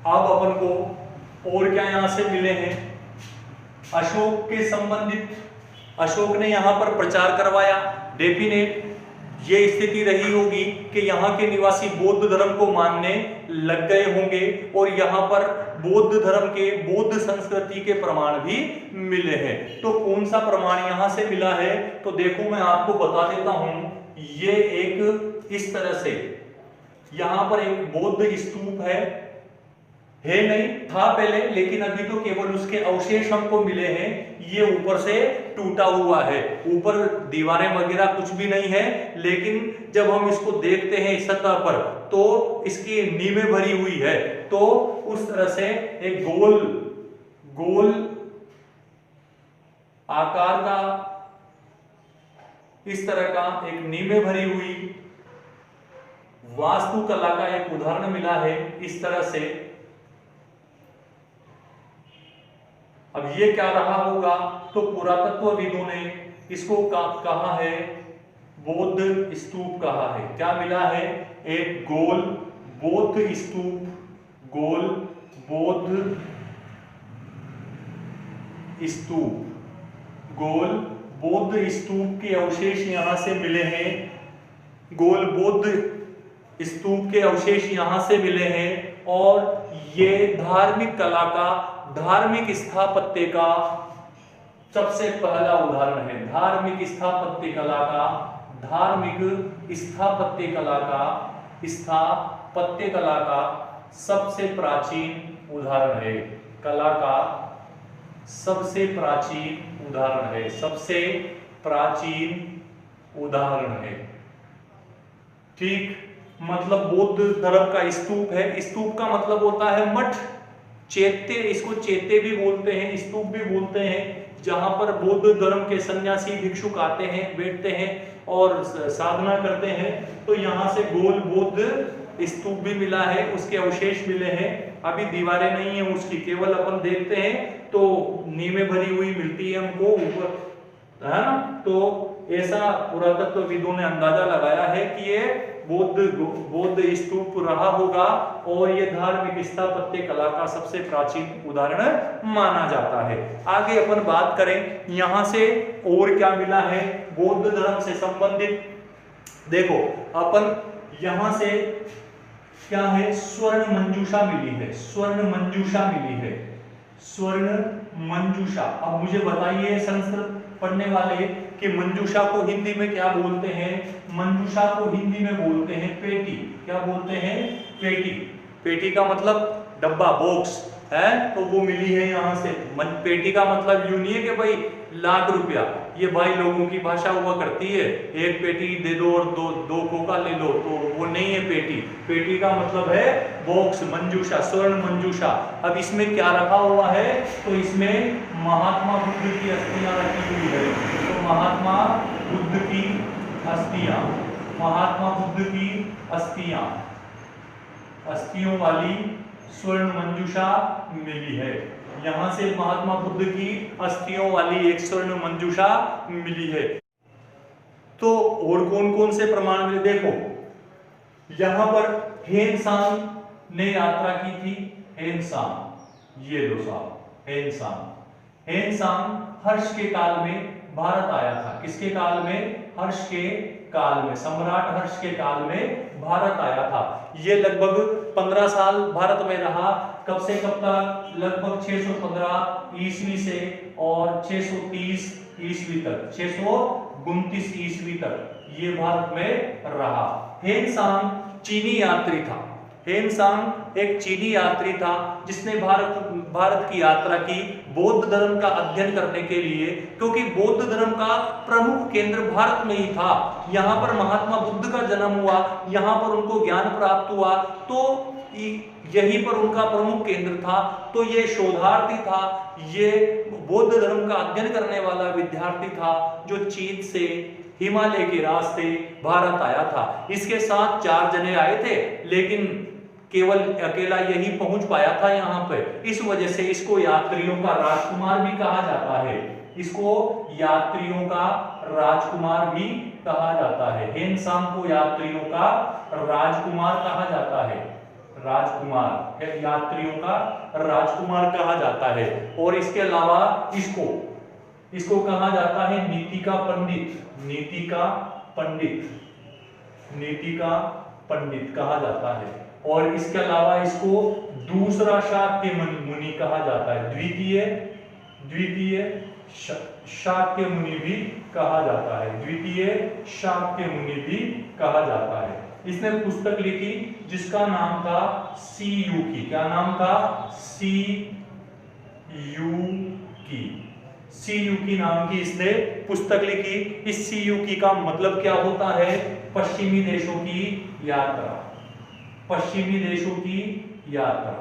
अब अपन को और क्या यहां से मिले हैं, अशोक के संबंधित, अशोक ने यहां पर प्रचार करवाया। डेफिनेट ये स्थिति रही होगी कि यहाँ के निवासी बौद्ध धर्म को मानने लग गए होंगे और यहाँ पर बौद्ध धर्म के, बौद्ध संस्कृति के प्रमाण भी मिले हैं। तो कौन सा प्रमाण यहाँ से मिला है, तो देखो मैं आपको बता देता हूं। ये एक इस तरह से यहाँ पर एक बौद्ध स्तूप है नहीं, था पहले, लेकिन अभी तो केवल उसके अवशेष हमको मिले हैं। ये ऊपर से टूटा हुआ है, ऊपर दीवारें वगैरह कुछ भी नहीं है, लेकिन जब हम इसको देखते हैं इस सतह पर तो इसकी नींवें भरी हुई है। तो उस तरह से एक गोल आकार का इस तरह का एक नींवें भरी हुई वास्तुकला का एक उदाहरण मिला है इस तरह से। अब ये क्या रहा होगा, तो पुरातत्वविदों ने इसको कहा है बौद्ध स्तूप कहा है। क्या मिला है, एक गोल बौद्ध स्तूप, गोल बौद्ध स्तूप, गोल बौद्ध स्तूप के अवशेष यहां से मिले हैं। गोल बौद्ध स्तूप के अवशेष यहां से मिले हैं और ये धार्मिक कला का, धार्मिक स्थापत्य का सबसे पहला उदाहरण है। धार्मिक स्थापत्य कला का, धार्मिक स्थापत्य कला का, स्थापत्य कला का सबसे प्राचीन उदाहरण है। कला का सबसे प्राचीन उदाहरण है, सबसे प्राचीन उदाहरण है। ठीक, मतलब बौद्ध धर्म का स्तूप है। स्तूप का मतलब होता है मठ, चैत्य, इसको चैत्य भी बोलते हैं, स्तूप भी बोलते हैं, जहां पर बौद्ध धर्म के सन्यासी भिक्षुक आते हैं, बैठते हैं और साधना करते हैं। तो यहां से गोल बौद्ध स्तूप भी मिला है, उसके अवशेष मिले हैं। अभी दीवारें नहीं है उसकी, केवल अपन देखते हैं तो नींवें भरी हुई मिलती है हमको ऊपर, है ना। तो ऐसा पुरातत्वविदों ने अंदाजा लगाया है कि ये बौद्ध स्तूप रहा होगा और ये धार्मिक स्थापत्य कला का सबसे प्राचीन उदाहरण माना जाता है। आगे अपन बात करें यहां से और क्या मिला है बौद्ध धर्म से संबंधित। देखो अपन यहां से क्या है, स्वर्ण मंजूषा मिली है, स्वर्ण मंजूषा मिली है, स्वर्ण मंजूषा। अब मुझे बताइए संस्कृत पढ़ने वाले कि मंजूषा को हिंदी में क्या बोलते हैं। मंजूषा को हिंदी में बोलते हैं पेटी। क्या बोलते हैं, पेटी। पेटी का मतलब डब्बा, बॉक्स है, तो वो मिली है यहाँ से। पेटी का मतलब यूं नहीं है कि भाई लाख रुपया, ये भाई लोगों की भाषा हुआ करती है, एक पेटी दे दो और दो कोका ले लो, तो वो नहीं है पेटी। पेटी का मतलब है बॉक्स, मंजूषा, स्वर्ण मंजूषा। अब इसमें क्या रखा हुआ है, तो इसमें महात्मा बुद्ध की अस्थियां रखी हुई है। तो महात्मा बुद्ध की अस्थियां, महात्मा बुद्ध की अस्थियां, अस्थियों वाली स्वर्ण मंजूषा मिली है। यहां से महात्मा बुद्ध की अस्थियों वाली एक स्वर्ण मंजूषा मिली है। तो और कौन कौन से प्रमाण मिले, देखो यहां पर हेनसांग ने यात्रा की थी। हेनसांग, ये लो साहब, हेनसांग हर्ष के काल में भारत आया था। किसके काल में, हर्ष के काल में, सम्राट हर्ष के काल में भारत आया था। ये लगभग 15 साल भारत में रहा। कब से कब तक, लगभग 615 ईस्वी से और 630 ईस्वी तक, 629 ईस्वी तक ये भारत में रहा। हेनसांग चीनी यात्री था। हेनसांग एक चीनी यात्री था जिसने भारत की यात्रा की बौद्ध धर्म का अध्ययन करने के लिए, क्योंकि बौद्ध धर्म का प्रमुख केंद्र भारत में ही था। यहाँ पर महात्मा बुद्ध का जन्म हुआ, यहाँ पर उनको ज्ञान प्राप्त हुआ, तो यहीं पर उनका प्रमुख केंद्र था। तो ये शोधार्थी था, ये बौद्ध धर्म का अध्ययन करने वाला विद्यार्थी था जो चीन से हिमालय के रास्ते भारत आया था। इसके साथ 4 जने आए थे, लेकिन केवल अकेला यही पहुंच पाया था यहाँ पे। इस वजह से इसको यात्रियों का राजकुमार भी कहा जाता है। इसको यात्रियों का राजकुमार भी कहा जाता है। हेनसांग को यात्रियों का राजकुमार कहा जाता है। राजकुमार, यात्रियों का राजकुमार कहा जाता है। और इसके अलावा इसको कहा जाता है नीति का पंडित, नीति का पंडित, नीति का पंडित कहा जाता है। और इसके अलावा इसको दूसरा शाक्य मुनि कहा जाता है, द्वितीय शाक्य मुनि भी कहा जाता है, द्वितीय शाक्य मुनि भी कहा जाता है। इसने पुस्तक लिखी जिसका नाम था सीयूकी। क्या नाम था? सीयूकी नाम की इसने पुस्तक लिखी। इस सीयूकी का मतलब क्या होता है? पश्चिमी देशों की यात्रा, पश्चिमी देशों की यात्रा,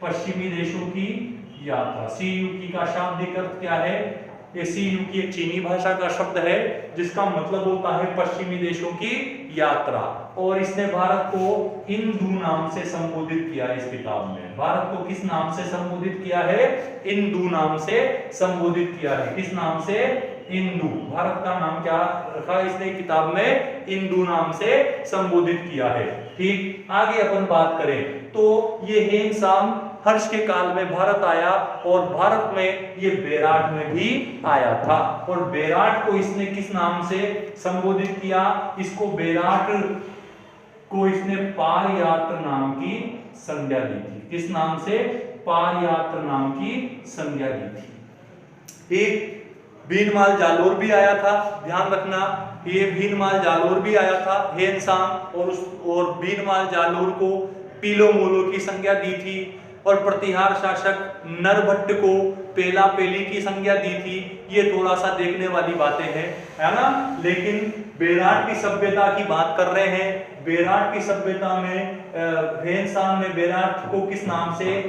पश्चिमी देशों की यात्रा। सीयूकी का शाब्दिक अर्थ क्या है? ये सीयूकी एक चीनी भाषा का शब्द है जिसका मतलब होता है पश्चिमी देशों की यात्रा। और इसने भारत को इंदु नाम से संबोधित किया है। इस किताब में भारत को किस नाम से संबोधित किया है? इंदु नाम से संबोधित किया है। किस नाम से? इंदु। भारत का नाम क्या रखा इसने किताब में? इंदु नाम से संबोधित किया है। ठीक, आगे अपन बात करें तो ये हेनसांग हर्ष के काल में भारत आया और भारत में ये बेराट में भी आया था। और बेराट को इसने किस नाम से संबोधित किया? इसको बेराट को इसने पारयात्र नाम की संज्ञा दी थी। किस नाम से? पारयात्र नाम की संज्ञा दी थी। एक भीनमाल जालोर भी आया था, ध्यान रखना, ये भीनमाल जालोर भी आया था हेनसांग, और भीनमाल जालोर को पीलो मोलो की संज्ञा दी थी। और प्रतिहार शासक नरभट्ट को पेला पेली की संज्ञा दी थी। ये थोड़ा सा देखने वाली बातें हैं, है ना। लेकिन बेराट की सभ्यता की बात कर रहे हैं। बेराट की सभ्यता में हेनसांग ने बेराट को किस नाम से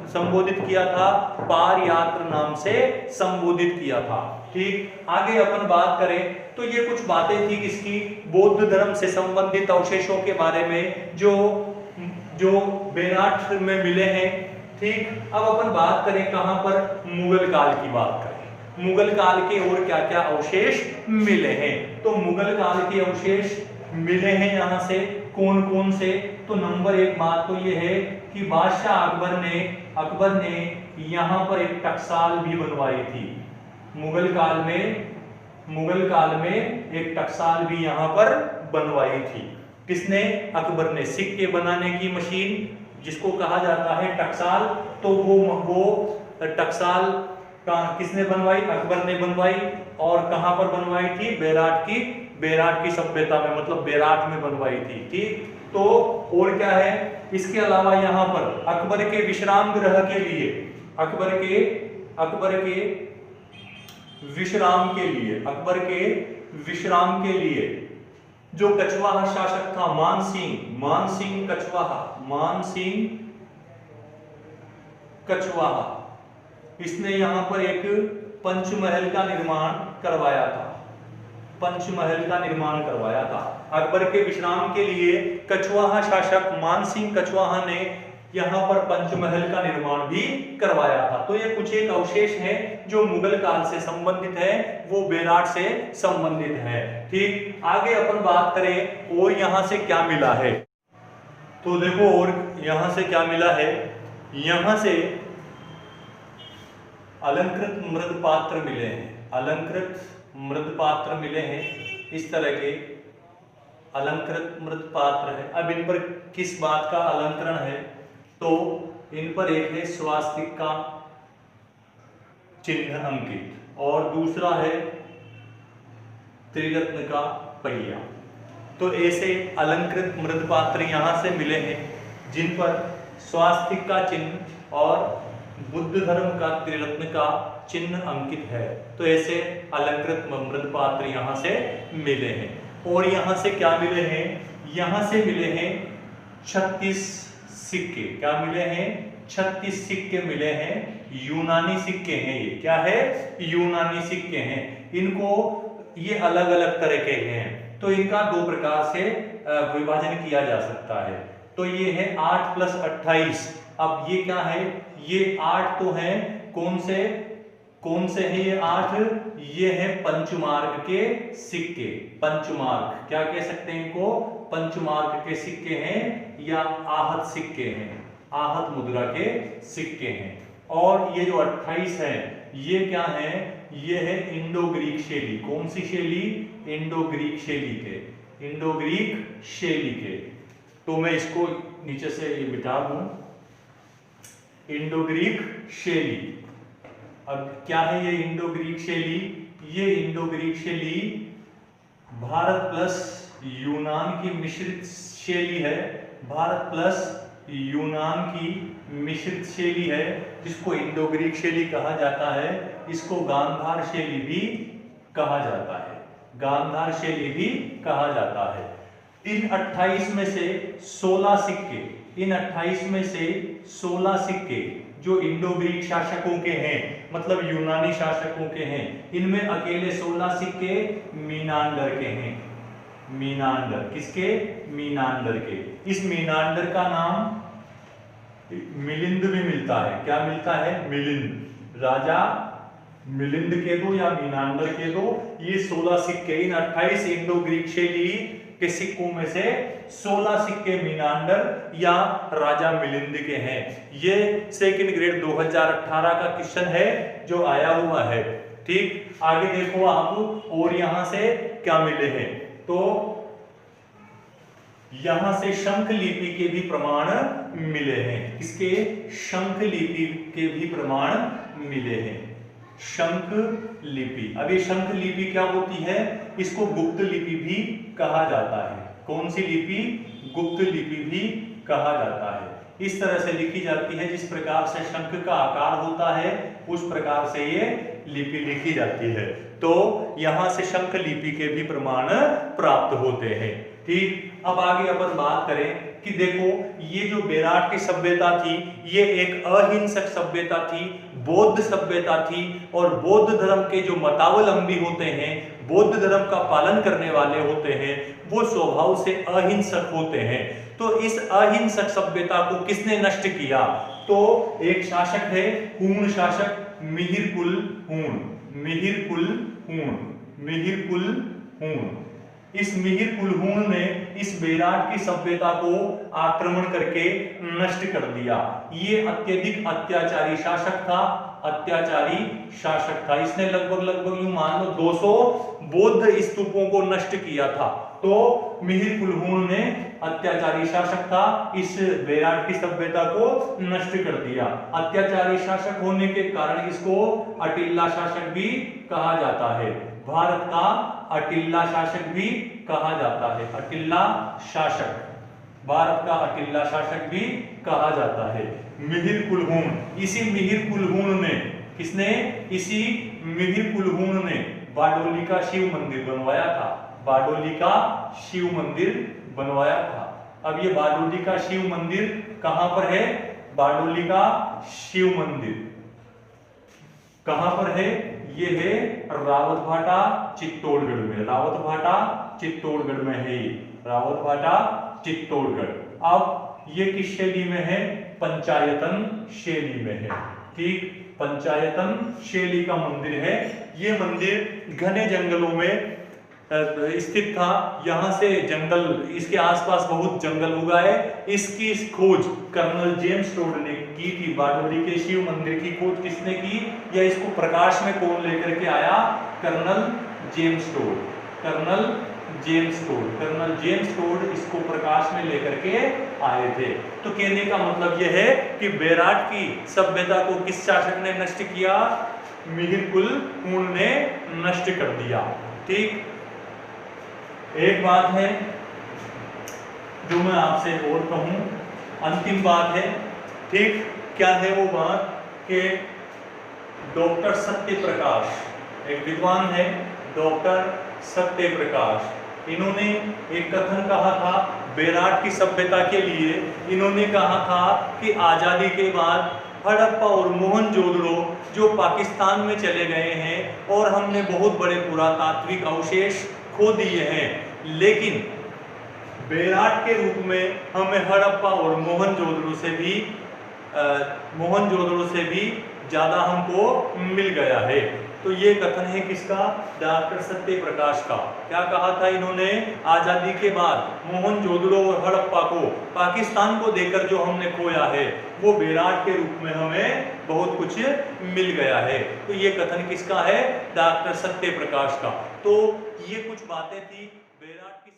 संबोधित किया था? पारयात्र नाम से संबोधित किया था। ठीक, आगे अपन बात करें तो ये कुछ बातें थी किसकी? बौद्ध धर्म से संबंधित अवशेषों के बारे में जो बेराट में मिले हैं। ठीक, अब अपन बात करें कहां पर? मुगल काल की बात करें। मुगल काल के और क्या क्या अवशेष मिले हैं? तो मुगल काल के अवशेष मिले हैं यहां से कौन कौन से? तो नंबर एक बात तो ये है कि बादशाह अकबर ने यहां पर एक टकसाल भी बनवाई थी। मुगल काल में एक टकसाल भी यहां पर बनवाई थी। किसने? अकबर ने। सिक्के बनाने की मशीन जिसको कहा जाता है टकसाल, तो वो टकसाल किसने बनवाई? अकबर ने बनवाई। और कहां पर बनवाई थी? बेराट की सभ्यता में, मतलब बेराट में बनवाई थी। ठीक, तो और क्या है इसके अलावा यहाँ पर अकबर के विश्राम गृह के लिए, अकबर के विश्राम के लिए जो कछवाहा शासक था मानसिंह कछवाहा, इसने यहां पर एक पंचमहल का निर्माण करवाया था। अकबर के विश्राम के लिए कछवाहा शासक मानसिंह कछवाहा ने यहां पर पंचमहल का निर्माण भी करवाया था। तो ये कुछ एक अवशेष हैं जो मुगल काल से संबंधित है, वो बेराट से संबंधित है। ठीक, आगे अपन बात करें और यहां से क्या मिला है। तो देखो और यहां से क्या मिला है, यहां से अलंकृत मृदपात्र मिले हैं, अलंकृत मृदपात्र मिले हैं। इस तरह के अलंकृत मृदपात्र है। अब इन पर किस बात का अलंकरण है, तो इन पर एक है स्वास्तिक का चिन्ह अंकित और दूसरा है त्रिरत्न का पहिया। तो ऐसे अलंकृत मृदपात्र यहां से मिले हैं जिन पर स्वास्तिक का चिन्ह और बुद्ध धर्म का त्रिरत्न का चिन्ह अंकित है। तो ऐसे अलंकृत मृदपात्र यहां से मिले हैं। और यहां से क्या मिले हैं, यहां से मिले हैं 36 सिक्के। क्या मिले हैं, 36 सिक्के मिले हैं। यूनानी सिक्के हैं ये, क्या है, यूनानी सिक्के हैं। इनको ये अलग अलग तरह के हैं, तो इनका दो प्रकार से विभाजन किया जा सकता है। तो ये है 8 + 28। अब ये क्या है, ये 8 तो है कौन से कौन से हैं ये 8? ये हैं पंचमार्क के सिक्के। पंचमार्क क्या कह सकते हैं इनको? पंचमार्क के सिक्के हैं या आहत सिक्के हैं, आहत मुद्रा के सिक्के हैं। और ये जो 28 है ये क्या है? ये है इंडो ग्रीक शैली। कौन सी शैली? इंडो ग्रीक शैली के, इंडो ग्रीक शैली के। तो मैं इसको नीचे से ये मिटा दूं, इंडो ग्रीक शैली। अब क्या है ये इंडो ग्रीक शैली? ये इंडो ग्रीक शैली भारत प्लस यूनान की मिश्रित शैली है। भारत प्लस यूनान की मिश्रित शैली है, जिसको इंडो ग्रीक शैली कहा जाता है। इसको गांधार शैली भी कहा जाता है, गांधार शैली भी कहा जाता है। इन 28 में से 16 सिक्के, इन 28 में से 16 सिक्के जो इंडो ग्रीक शासकों के हैं, मतलब यूनानी शासकों के हैं, इनमें अकेले 16 सिक्के मीनांडर के हैं। मीनांडर किसके? मीनांडर के। इस मीनांडर का नाम मिलिंद भी मिलता है। क्या मिलता है? मिलिंद। राजा मिलिंद के दो या मीनांडर के दो। ये 16 सिक्के, इन 28 इंडो ग्रीक शैली के सिक्कों में से 16 सिक्के मीनांडर या राजा मिलिंद के हैं। ये सेकंड ग्रेड 2018 का क्वेश्चन है जो आया हुआ है। ठीक, आगे देखो आप और यहां से क्या मिले हैं। तो यहां से शंख लिपि के भी प्रमाण मिले हैं। किसके? शंख लिपि के भी प्रमाण मिले हैं। शंख लिपि। अब ये शंख लिपि क्या होती है? इसको गुप्त लिपि भी कहा जाता है। कौन सी लिपि? गुप्त लिपि भी कहा जाता है। इस तरह से लिखी जाती है, जिस प्रकार से शंख का आकार होता है उस प्रकार से ये लिपि लिखी जाती है। तो यहां से शंख लिपि के भी प्रमाण प्राप्त होते हैं। ठीक, अब आगे अपन बात करें कि देखो ये जो बेराट की सभ्यता थी ये एक अहिंसक सभ्यता थी, बौद्ध सभ्यता थी। और बौद्ध धर्म के जो मतावलंबी होते हैं, बौद्ध धर्म का पालन करने वाले होते हैं, वो स्वभाव से अहिंसक होते हैं। तो इस अहिंसक सभ्यता को किसने नष्ट किया? तो एक शासक है हूण शासक, मिहिरकुल हूण। मिहिरकुल हूण, मिहिरकुल हूण। इस मिहिरकुल हूण ने इस बेराट की सभ्यता को आक्रमण करके नष्ट कर दिया। ये अत्यधिक अत्याचारी शासक था, अत्याचारी शासक था। इसने लगभग यूं मान लो 200 बौद्ध स्तूपों को नष्ट किया था। तो मिहिरकुल हूण ने अत्याचारी शासक था, इस बेराट की सभ्यता को नष्ट कर दिया। अत्याचारी शासक होने के कारण इसको अटिल्ला शासक भी कहा जाता है। भारत का अटिल्ला शासक भी कहा जाता है। अटिल्ला शासक, भारत का अटिल्ला शासक भी कहा जाता है। मिहिरकुल हूण, इसी मिहिरकुल हूण ने, किसने? इसी मिहिरकुल हूण ने बारडोली का शिव मंदिर बनवाया था। बारडोली का शिव मंदिर बनवाया था। अब ये बारडोली का शिव मंदिर कहां पर है? बारडोली का शिव मंदिर कहां पर है? ये है रावतभाटा चित्तौड़गढ़ में। रावतभाटा चित्तौड़गढ़ में है ये, रावतभाटा चित्तौड़गढ़। अब ये किस शैली में है? पंचायतन शैली में है। ठीक, पंचायतन शैली का मंदिर है। ये मंदिर घने जंगलों में स्थित था। यहाँ से जंगल, इसके आसपास बहुत जंगल उगा है। इसकी खोज कर्नल जेम्स टोड ने की थी। बारडोली के शिव मंदिर की खोज किसने की, या इसको प्रकाश में कौन लेकर के आया? Colonel James Tod. Colonel James Tod, colonel James Tod इसको प्रकाश में लेकर के आए थे। तो कहने का मतलब यह है कि बेराट की सभ्यता को किस शासक ने नष्ट किया? मिहिरकुल हूण ने नष्ट कर दिया। ठीक, एक बात है जो मैं आपसे और कहूं, अंतिम बात है। ठीक, क्या है वो बात कि डॉक्टर सत्य प्रकाश, एक विद्वान है डॉक्टर सत्य प्रकाश, इन्होंने एक कथन कहा था बेराट की सभ्यता के लिए। इन्होंने कहा था कि आजादी के बाद हड़प्पा और मोहनजोदड़ो जो पाकिस्तान में चले गए हैं और हमने बहुत बड़े पुरातात्विक अवशेष खो दिए हैं, लेकिन बेराट के रूप में हमें हड़प्पा और मोहनजोदड़ो से भी मोहनजोदड़ो से भी ज्यादा हमको मिल गया है। तो ये कथन है किसका? डॉक्टर सत्यप्रकाश का। क्या कहा था इन्होंने? आजादी के बाद मोहनजोदड़ो और हड़प्पा को, पाकिस्तान को देकर जो हमने खोया है वो बेराट के रूप में हमें बहुत कुछ मिल गया है। तो ये कथन किसका है? डॉक्टर सत्यप्रकाश का। तो ये कुछ बातें थी बेराट की।